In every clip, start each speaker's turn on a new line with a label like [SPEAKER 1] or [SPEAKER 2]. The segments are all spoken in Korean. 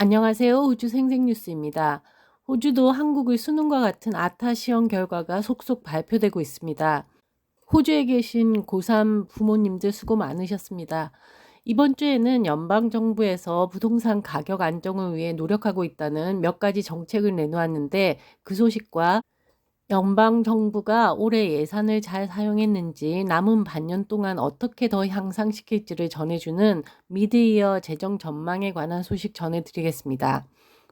[SPEAKER 1] 안녕하세요. 호주 생생뉴스입니다. 호주도 한국의 수능과 같은 아타 시험 결과가 속속 발표되고 있습니다. 호주에 계신 고3 부모님들 수고 많으셨습니다. 이번 주에는 연방정부에서 부동산 가격 안정을 위해 노력하고 있다는 몇 가지 정책을 내놓았는데 그 소식과 연방정부가 올해 예산을 잘 사용했는지 남은 반년 동안 어떻게 더 향상시킬지를 전해주는 미드이어 재정 전망에 관한 소식 전해드리겠습니다.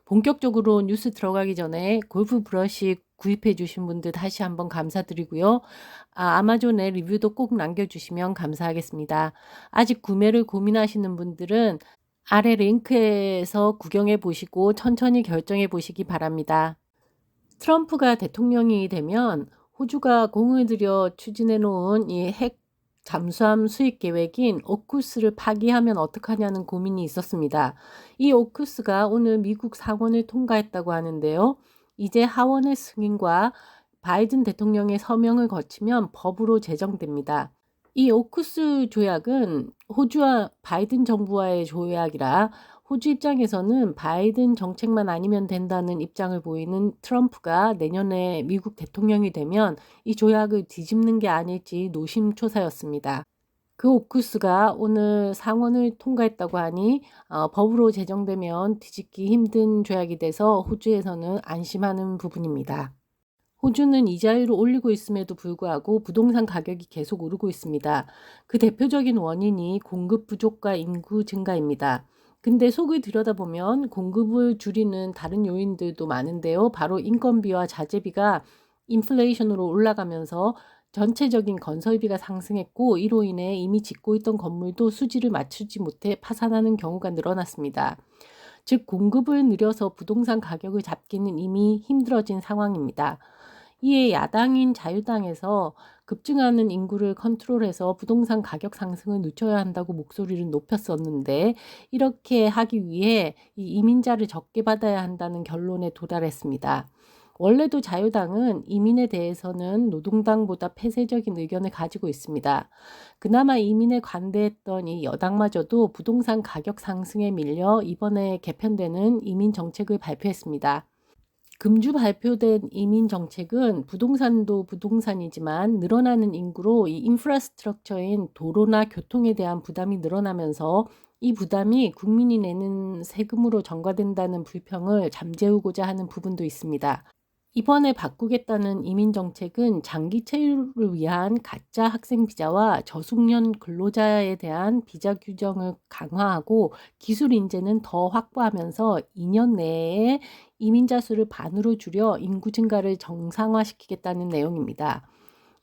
[SPEAKER 1] 본격적으로 뉴스 들어가기 전에 골프 브러쉬 구입해 주신 분들 다시 한번 감사드리고요. 아마존에 리뷰도 꼭 남겨주시면 감사하겠습니다. 아직 구매를 고민하시는 분들은 아래 링크에서 구경해 보시고 천천히 결정해 보시기 바랍니다. 트럼프가 대통령이 되면 호주가 공을 들여 추진해 놓은 이 핵 잠수함 수입 계획인 오쿠스를 파기하면 어떡하냐는 고민이 있었습니다. 이 오쿠스가 오늘 미국 상원을 통과했다고 하는데요. 이제 하원의 승인과 바이든 대통령의 서명을 거치면 법으로 제정됩니다. 이 오쿠스 조약은 호주와 바이든 정부와의 조약이라 호주 입장에서는 바이든 정책만 아니면 된다는 입장을 보이는 트럼프가 내년에 미국 대통령이 되면 이 조약을 뒤집는 게 아닐지 노심초사였습니다. 그 오쿠스가 오늘 상원을 통과했다고 하니 법으로 제정되면 뒤집기 힘든 조약이 돼서 호주에서는 안심하는 부분입니다. 호주는 이자율을 올리고 있음에도 불구하고 부동산 가격이 계속 오르고 있습니다. 그 대표적인 원인이 공급 부족과 인구 증가입니다. 근데 속을 들여다보면 공급을 줄이는 다른 요인들도 많은데요. 바로 인건비와 자재비가 인플레이션으로 올라가면서 전체적인 건설비가 상승했고 이로 인해 이미 짓고 있던 건물도 수지를 맞추지 못해 파산하는 경우가 늘어났습니다. 즉 공급을 늘려서 부동산 가격을 잡기는 이미 힘들어진 상황입니다. 이에 야당인 자유당에서 급증하는 인구를 컨트롤해서 부동산 가격 상승을 늦춰야 한다고 목소리를 높였었는데 이렇게 하기 위해 이 이민자를 적게 받아야 한다는 결론에 도달했습니다. 원래도 자유당은 이민에 대해서는 노동당보다 폐쇄적인 의견을 가지고 있습니다. 그나마 이민에 관대했던 이 여당마저도 부동산 가격 상승에 밀려 이번에 개편되는 이민 정책을 발표했습니다. 금주 발표된 이민 정책은 부동산도 부동산이지만 늘어나는 인구로 이 인프라스트럭처인 도로나 교통에 대한 부담이 늘어나면서 이 부담이 국민이 내는 세금으로 전가된다는 불평을 잠재우고자 하는 부분도 있습니다. 이번에 바꾸겠다는 이민 정책은 장기 체류를 위한 가짜 학생 비자와 저숙련 근로자에 대한 비자 규정을 강화하고 기술 인재는 더 확보하면서 2년 내에 이민자 수를 반으로 줄여 인구 증가를 정상화시키겠다는 내용입니다.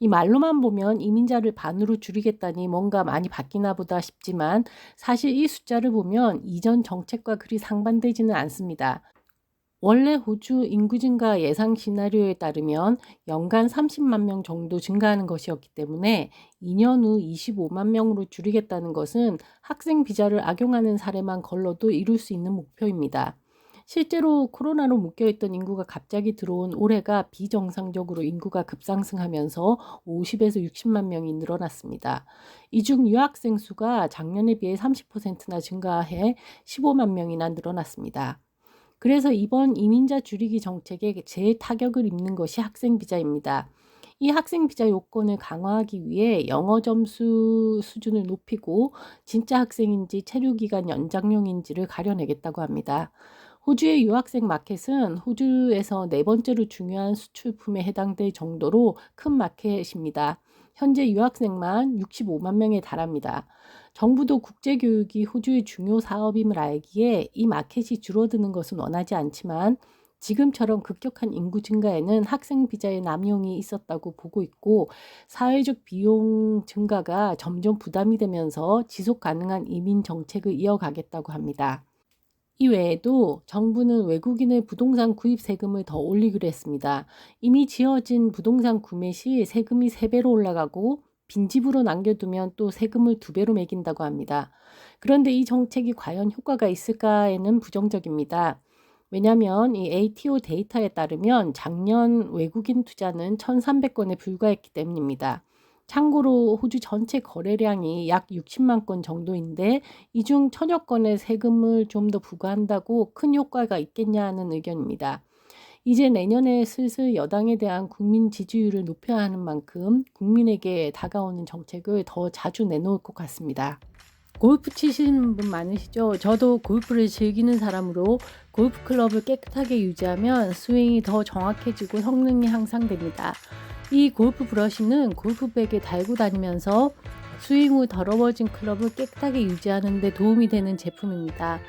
[SPEAKER 1] 이 말로만 보면 이민자를 반으로 줄이겠다니 뭔가 많이 바뀌나 보다 싶지만 사실 이 숫자를 보면 이전 정책과 그리 상반되지는 않습니다. 원래 호주 인구 증가 예상 시나리오에 따르면 연간 30만 명 정도 증가하는 것이었기 때문에 2년 후 25만 명으로 줄이겠다는 것은 학생 비자를 악용하는 사례만 걸러도 이룰 수 있는 목표입니다. 실제로 코로나로 묶여있던 인구가 갑자기 들어온 올해가 비정상적으로 인구가 급상승하면서 50에서 60만 명이 늘어났습니다. 이 중 유학생 수가 작년에 비해 30%나 증가해 15만 명이나 늘어났습니다. 그래서 이번 이민자 줄이기 정책에 제일 타격을 입는 것이 학생 비자입니다. 이 학생 비자 요건을 강화하기 위해 영어 점수 수준을 높이고 진짜 학생인지 체류 기간 연장용인지를 가려내겠다고 합니다. 호주의 유학생 마켓은 호주에서 네 번째로 중요한 수출품에 해당될 정도로 큰 마켓입니다. 현재 유학생만 65만 명에 달합니다. 정부도 국제교육이 호주의 중요 사업임을 알기에 이 마켓이 줄어드는 것은 원하지 않지만 지금처럼 급격한 인구 증가에는 학생 비자의 남용이 있었다고 보고 있고 사회적 비용 증가가 점점 부담이 되면서 지속 가능한 이민 정책을 이어가겠다고 합니다. 이 외에도 정부는 외국인의 부동산 구입 세금을 더 올리기로 했습니다. 이미 지어진 부동산 구매 시 세금이 3배로 올라가고 빈집으로 남겨두면 또 세금을 2배로 매긴다고 합니다. 그런데 이 정책이 과연 효과가 있을까에는 부정적입니다. 왜냐하면 이 ATO 데이터에 따르면 작년 외국인 투자는 1,300건에 불과했기 때문입니다. 참고로 호주 전체 거래량이 약 60만 건 정도인데 이 중 천여 건의 세금을 좀 더 부과한다고 큰 효과가 있겠냐는 의견입니다. 이제 내년에 슬슬 여당에 대한 국민 지지율을 높여야 하는 만큼 국민에게 다가오는 정책을 더 자주 내놓을 것 같습니다. 골프 치시는 분 많으시죠? 저도 골프를 즐기는 사람으로 골프 클럽을 깨끗하게 유지하면 스윙이 더 정확해지고 성능이 향상됩니다. 이 골프 브러쉬는 골프백에 달고 다니면서 스윙 후 더러워진 클럽을 깨끗하게 유지하는 데 도움이 되는 제품입니다.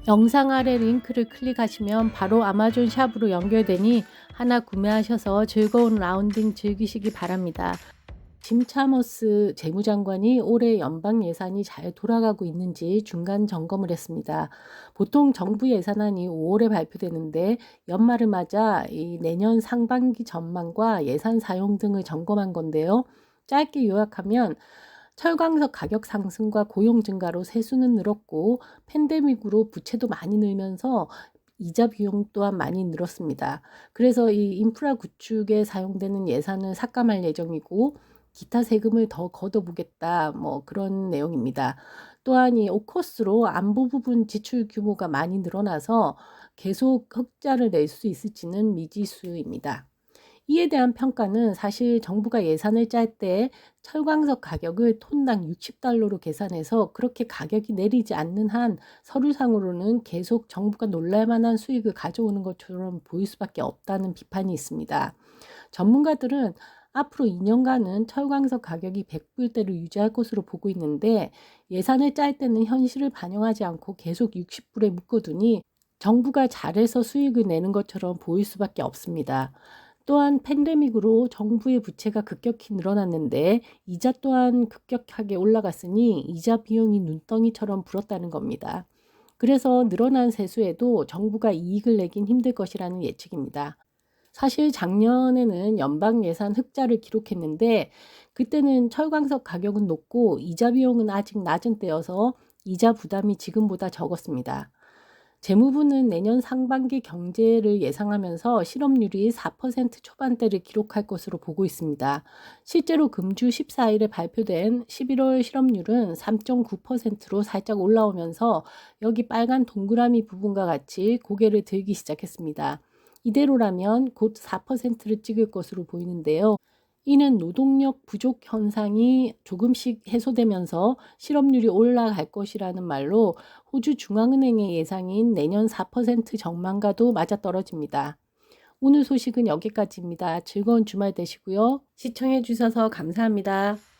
[SPEAKER 1] 영상 아래 링크를 클릭하시면 바로 아마존 샵으로 연결되니 하나 구매하셔서 즐거운 라운딩 즐기시기 바랍니다. 짐 차머스 재무장관이 올해 연방 예산이 잘 돌아가고 있는지 중간 점검을 했습니다. 보통 정부 예산안이 5월에 발표되는데 연말을 맞아 이 내년 상반기 전망과 예산 사용 등을 점검한 건데요. 짧게 요약하면 철강석 가격 상승과 고용 증가로 세수는 늘었고 팬데믹으로 부채도 많이 늘면서 이자 비용 또한 많이 늘었습니다. 그래서 이 인프라 구축에 사용되는 예산을 삭감할 예정이고 기타 세금을 더 걷어보겠다 뭐 그런 내용입니다. 또한 이 오커스로 안보 부분 지출 규모가 많이 늘어나서 계속 흑자를 낼 수 있을지는 미지수입니다. 이에 대한 평가는 사실 정부가 예산을 짤 때 철광석 가격을 톤당 60달러로 계산해서 그렇게 가격이 내리지 않는 한 서류상으로는 계속 정부가 놀랄 만한 수익을 가져오는 것처럼 보일 수밖에 없다는 비판이 있습니다. 전문가들은 앞으로 2년간은 철광석 가격이 100불대를 유지할 것으로 보고 있는데 예산을 짤 때는 현실을 반영하지 않고 계속 60불에 묶어두니 정부가 잘해서 수익을 내는 것처럼 보일 수밖에 없습니다. 또한 팬데믹으로 정부의 부채가 급격히 늘어났는데 이자 또한 급격하게 올라갔으니 이자 비용이 눈덩이처럼 불었다는 겁니다. 그래서 늘어난 세수에도 정부가 이익을 내긴 힘들 것이라는 예측입니다. 사실 작년에는 연방 예산 흑자를 기록했는데 그때는 철광석 가격은 높고 이자 비용은 아직 낮은 때여서 이자 부담이 지금보다 적었습니다. 재무부는 내년 상반기 경제를 예상하면서 실업률이 4% 초반대를 기록할 것으로 보고 있습니다. 실제로 금주 14일에 발표된 11월 실업률은 3.9%로 살짝 올라오면서 여기 빨간 동그라미 부분과 같이 고개를 들기 시작했습니다. 이대로라면 곧 4%를 찍을 것으로 보이는데요. 이는 노동력 부족 현상이 조금씩 해소되면서 실업률이 올라갈 것이라는 말로 호주 중앙은행의 예상인 내년 4% 전망과도 맞아떨어집니다. 오늘 소식은 여기까지입니다. 즐거운 주말 되시고요. 시청해 주셔서 감사합니다.